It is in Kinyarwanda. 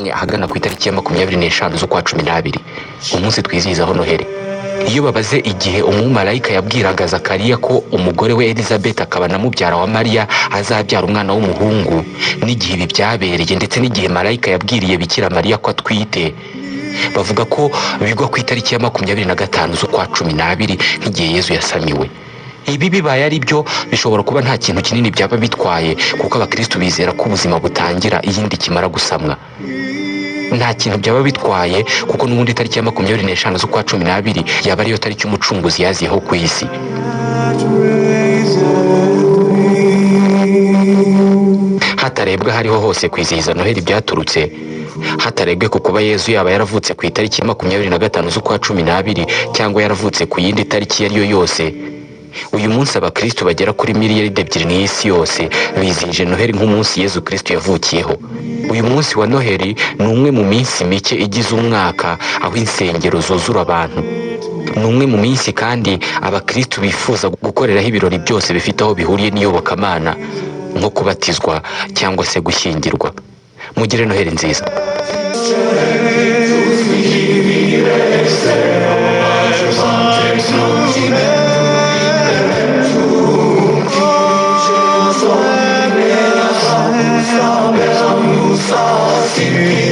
ahagana ku itariki ya 25 z'ukwa 12, umunsi twizihizaho Noheli. Iyo babaze igihe umumarayika yabwiraga Zakariya ko umugore we Elizabeth akaba na mubyara wa Mariya azabyara umwana w'umuhungu, n'igihe ibi byabereye ndetse n'igihe marayika yabwiriye Bikira Mariya ko atwite, bavuga ko bigwa ku itariki ya 25 z'ukwa 12 nk'igihe Yezu yasamiwe. Ibi bibaye ari byo bishobora kuba nta kintu kinini byaba bitwaye, kuko abakristo bizera ko ubuzima butangira iyindi kimara gusamwa. Nta kintu byaba bitwaye kuko n'ubundi itariki ya 25 z'ukwa 12 yaba ariyo tariki umucunguzi yaziyeho ku isi. Hatarebwa hariho hose kwizihiza Noheli byaturutse, hatarebwe ku kuba Yezu yaba yaravutse ku itariki ya 25 z'ukwa 12 cyangwa yaravutse ku yindi tariki iyo ari yo yose, uyu munsi abakristo bagera kuri miliyaridi 2 n'isi yose bizihije Noheli nk'umunsi Yezu Kristo yavukiyeho. Uyu munsi wa Noheli ni umwe mu minsi mike igize umwaka aho insengero zuzura abantu. Ni umwe mu minsi kandi abakristo bifuza gukoreraho ibirori byose bifite aho bihuriye n'iyobokamana, nko kubatizwa cyangwa se gushyingirwa. Mugire Noheli nziza. Sim.